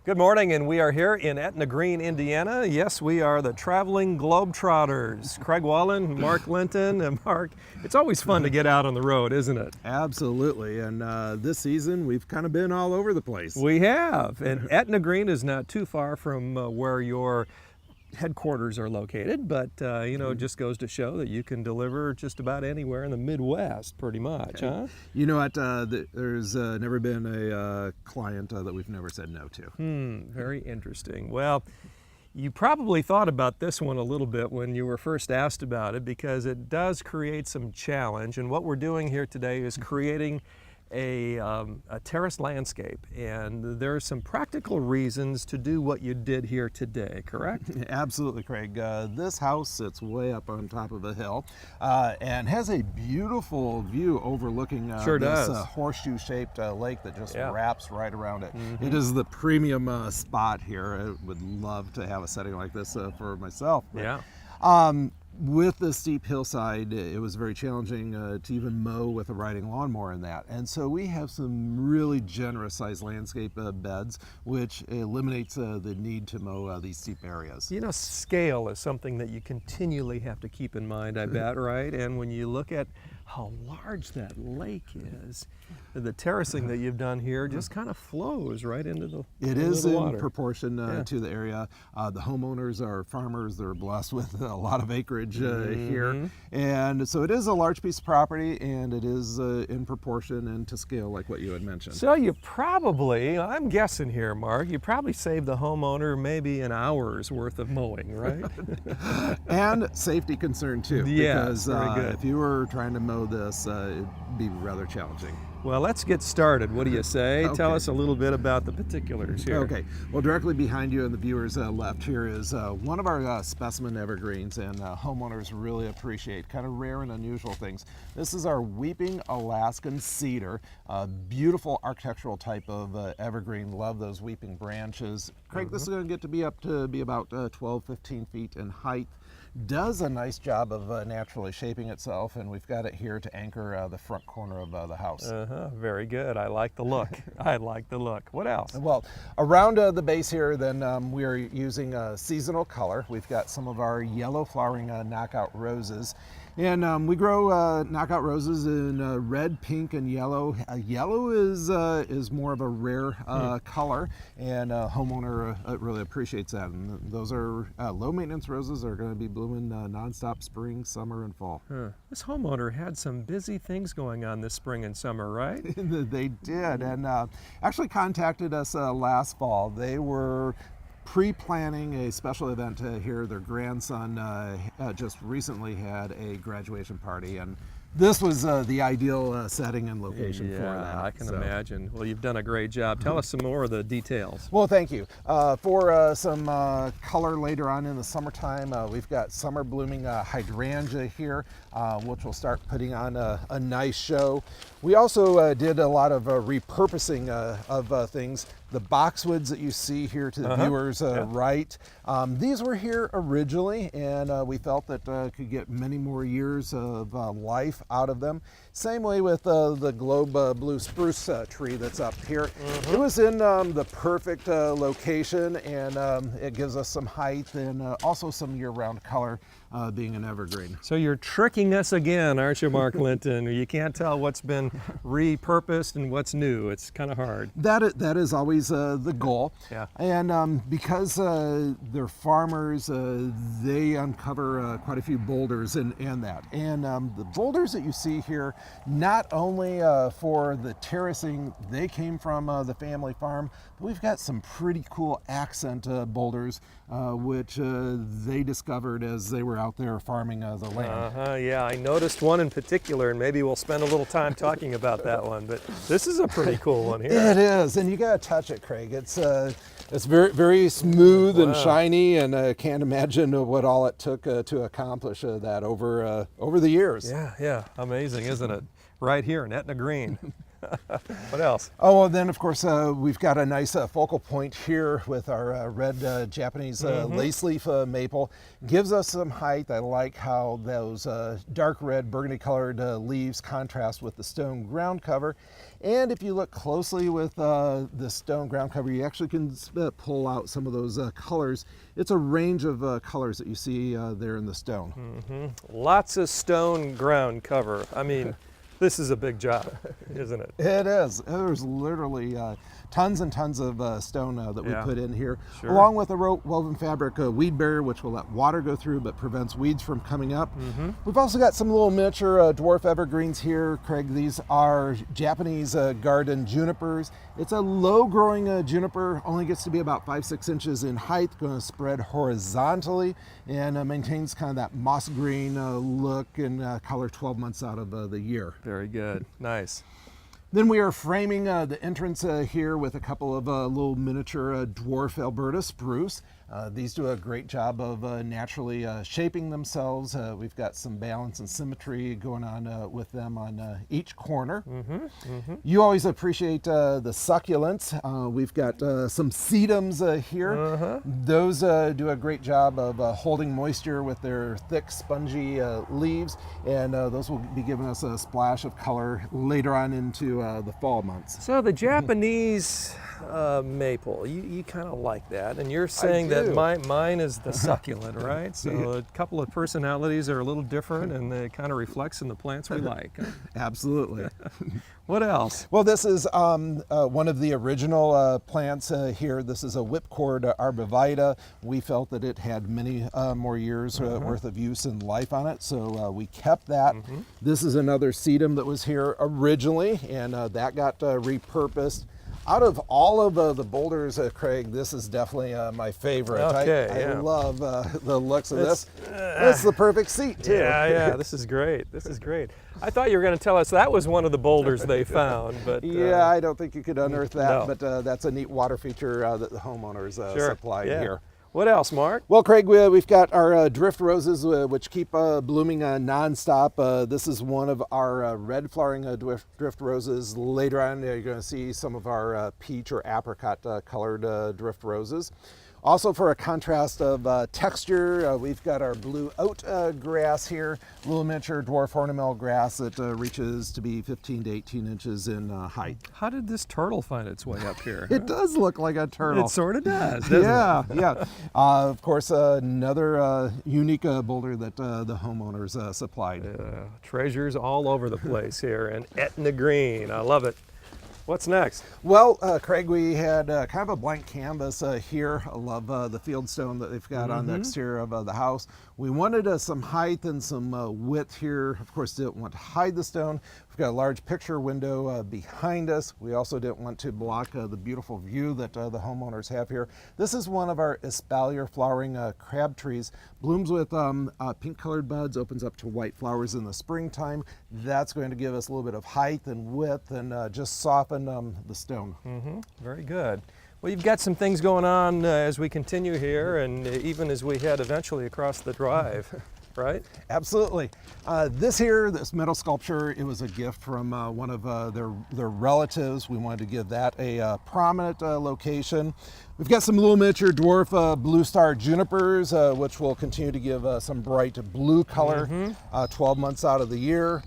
Good morning, and we are here in Etna Green, Indiana. Yes, we are the traveling Globetrotters. Craig Wallen, Mark Linton, and Mark. It's always fun to get out on the road, isn't it? Absolutely, and this season we've kind of been all over the place. We have, and Etna Green is not too far from where your headquarters are located, but it just goes to show that you can deliver just about anywhere in the Midwest, pretty much, huh? You know what? There's never been a client that we've never said no to. Very interesting. Well, you probably thought about this one a little bit when you were first asked about it, because it does create some challenge, and what we're doing here today is creating a terraced landscape, and there are some practical reasons to do what you did here today, correct? Absolutely, Craig. This house sits way up on top of a hill and has a beautiful view overlooking this horseshoe-shaped lake that just wraps right around it. It is the premium spot here. I would love to have a setting like this for myself. With the steep hillside, it was very challenging to even mow with a riding lawnmower in that. And so we have some really generous sized landscape beds, which eliminates the need to mow these steep areas. You know, scale is something that you continually have to keep in mind, I bet, right? And when you look at how large that lake is, the terracing that you've done here just kind of flows right into the water. It is in proportion to the area. The homeowners are farmers. They're blessed with a lot of acreage here. And so it is a large piece of property, and it is in proportion and to scale like what you had mentioned. So you probably, I'm guessing here, Mark, you probably saved the homeowner maybe an hour's worth of mowing, right? And safety concern too. Yes, because very good. if you were trying to mow this, it'd be rather challenging. Well, let's get started. What do you say? Okay. Tell us a little bit about the particulars here. Okay. Well, directly behind you and the viewers left here is one of our specimen evergreens, and homeowners really appreciate kind of rare and unusual things. This is our weeping Alaskan cedar, beautiful architectural type of evergreen. Love those weeping branches. Craig, this is going to get to be up to be about 12, 15 feet in height. Does a nice job of naturally shaping itself, and we've got it here to anchor the front corner of the house. Very good. I like the look. I like the look. What else? Well, around the base here, then we are using seasonal color. We've got some of our yellow flowering knockout roses. And we grow knockout roses in red, pink, and yellow. Yellow is more of a rare color, and homeowner really appreciates that. And those are low maintenance roses. Are going to be blooming nonstop spring, summer, and fall. This homeowner had some busy things going on this spring and summer, right? They did, and actually contacted us last fall. They were pre-planning a special event here. Their grandson just recently had a graduation party, and this was the ideal setting and location for that. I can imagine. Well, you've done a great job. Tell us some more of the details. Well, thank you. For some color later on in the summertime, we've got summer blooming hydrangea here, which will start putting on a nice show. We also did a lot of repurposing of things. The boxwoods that you see here to the viewers right, these were here originally, and we felt that could get many more years of life out of them. Same way with the globe blue spruce tree that's up here. It was in the perfect location, and it gives us some height and also some year-round color, being an evergreen. So you're tricking us again, aren't you, Mark Linton? You can't tell what's been repurposed and what's new. It's kind of hard. That is always the goal. Yeah. And because they're farmers, they uncover quite a few boulders in that. And the boulders that you see here, not only for the terracing, they came from the family farm, but we've got some pretty cool accent boulders, which they discovered as they were out there farming the land. Yeah, I noticed one in particular, and maybe we'll spend a little time talking about that one, but this is a pretty cool one here. It is, and you gotta touch it, Craig. It's very, very smooth and shiny, and I can't imagine what all it took to accomplish that over the years. Yeah, amazing, isn't it? Right here in Etna Green. What else? Oh, and then of course we've got a nice focal point here with our red Japanese lace leaf maple. Gives us some height. I like how those dark red burgundy colored leaves contrast with the stone ground cover. And if you look closely with the stone ground cover, you actually can pull out some of those colors. It's a range of colors that you see there in the stone. Lots of stone ground cover. I mean, this is a big job, isn't it? It is. There's literally tons and tons of stone that we put in here, Sure. along with a woven fabric weed barrier, which will let water go through but prevents weeds from coming up. We've also got some little miniature dwarf evergreens here, Craig. These are Japanese garden junipers. It's a low-growing juniper, only gets to be about 5-6 inches in height, going to spread horizontally, and maintains kind of that moss green look and color 12 months out of the year. Very good. Nice. Then we are framing the entrance here with a couple of little miniature dwarf Alberta spruce. These do a great job of naturally shaping themselves. We've got some balance and symmetry going on with them on each corner. You always appreciate the succulents. We've got some sedums here. Those do a great job of holding moisture with their thick, spongy leaves, and those will be giving us a splash of color later on into the fall months. So the Japanese maple, you kind of like that, and you're saying that mine is the succulent, right? So a couple of personalities are a little different, and it kind of reflects in the plants we like. Absolutely. What else? Well, this is one of the original plants here. This is a whipcord arborvitae. We felt that it had many more years worth of use and life on it, so we kept that. This is another sedum that was here originally, and that got repurposed. Out of all of the boulders, Craig, this is definitely my favorite. Okay, I love the looks of this. This is the perfect seat, too. Yeah, this is great. This is great. I thought you were going to tell us that was one of the boulders they found, but yeah, I don't think you could unearth that, no. but that's a neat water feature that the homeowners supplied here. What else, Mark? Well, Craig, we've got our drift roses, which keep blooming nonstop. This is one of our red flowering drift roses. Later on, you're going to see some of our peach or apricot colored drift roses. Also, for a contrast of texture, we've got our blue oat grass here, little miniature dwarf ornamental grass that reaches to be 15 to 18 inches in height. How did this turtle find its way up here? It does look like a turtle. It sort of does, doesn't it? Yeah. Of course, another unique boulder that the homeowners supplied. Treasures all over the place here, and Etna green. I love it. What's next? Well, Craig, we had kind of a blank canvas here. I love the fieldstone that they've got on the exterior of the house. We wanted some height and some width here. Of course, didn't want to hide the stone. We've got a large picture window behind us. We also didn't want to block the beautiful view that the homeowners have here. This is one of our espalier flowering crab trees. Blooms with pink colored buds, opens up to white flowers in the springtime. That's going to give us a little bit of height and width and just soften the stone. Very good. Well, you've got some things going on as we continue here, and even as we head eventually across the drive, right? Absolutely. This metal sculpture, it was a gift from one of their relatives. We wanted to give that a prominent location. We've got some little miniature dwarf blue star junipers, which will continue to give some bright blue color 12 months out of the year.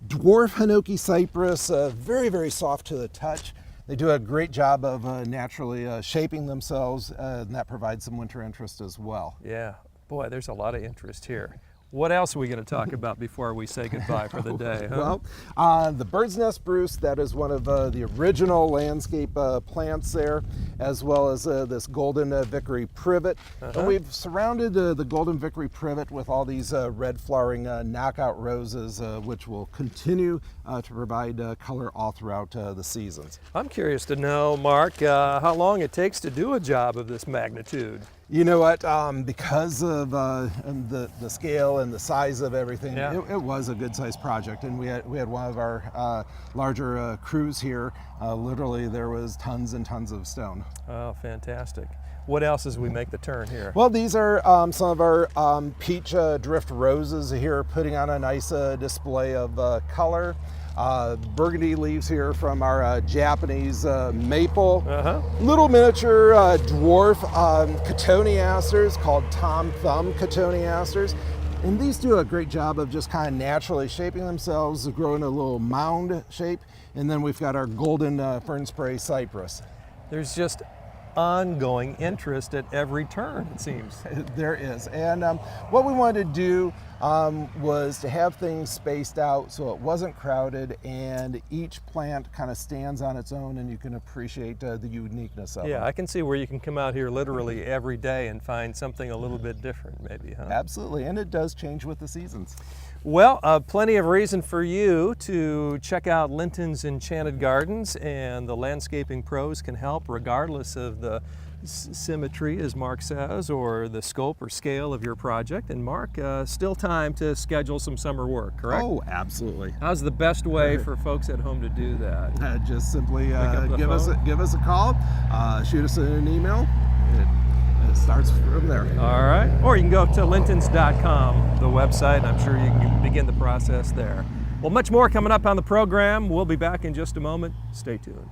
Dwarf hinoki cypress, very, very soft to the touch. They do a great job of naturally shaping themselves, and that provides some winter interest as well. Yeah, boy, there's a lot of interest here. What else are we going to talk about before we say goodbye for the day? Huh? Well, the bird's nest spruce, that is one of the original landscape plants there, as well as this golden vickery privet. And we've surrounded the golden vickery privet with all these red flowering knockout roses, which will continue to provide color all throughout the seasons. I'm curious to know, Mark, how long it takes to do a job of this magnitude. You know what? Because of the scale and the size of everything, it was a good-sized project, and we had one of our larger crews here. Literally, there was tons and tons of stone. Oh, fantastic! What else as we make the turn here? Well, these are some of our peach drift roses here, putting on a nice display of color. Burgundy leaves here from our Japanese maple. Uh-huh. Little miniature dwarf cotoneasters called Tom Thumb cotoneasters. And these do a great job of just kind of naturally shaping themselves, growing a little mound shape. And then we've got our golden fern spray cypress. There's just ongoing interest at every turn, it seems. There is. And what we wanted to do was to have things spaced out so it wasn't crowded and each plant kind of stands on its own and you can appreciate the uniqueness of it. Yeah, I can see where you can come out here literally every day and find something a little bit different, maybe, huh? Absolutely, and it does change with the seasons. Well, plenty of reason for you to check out Linton's Enchanted Gardens, and the landscaping pros can help regardless of the symmetry, as Mark says, or the scope or scale of your project. And Mark, still time to schedule some summer work, correct? Oh, absolutely. How's the best way for folks at home to do that? Just simply up the give us a call, shoot us an email. It starts from there. All right. Or you can go to lintons.com, the website, and I'm sure you can begin the process there. Well, much more coming up on the program. We'll be back in just a moment. Stay tuned.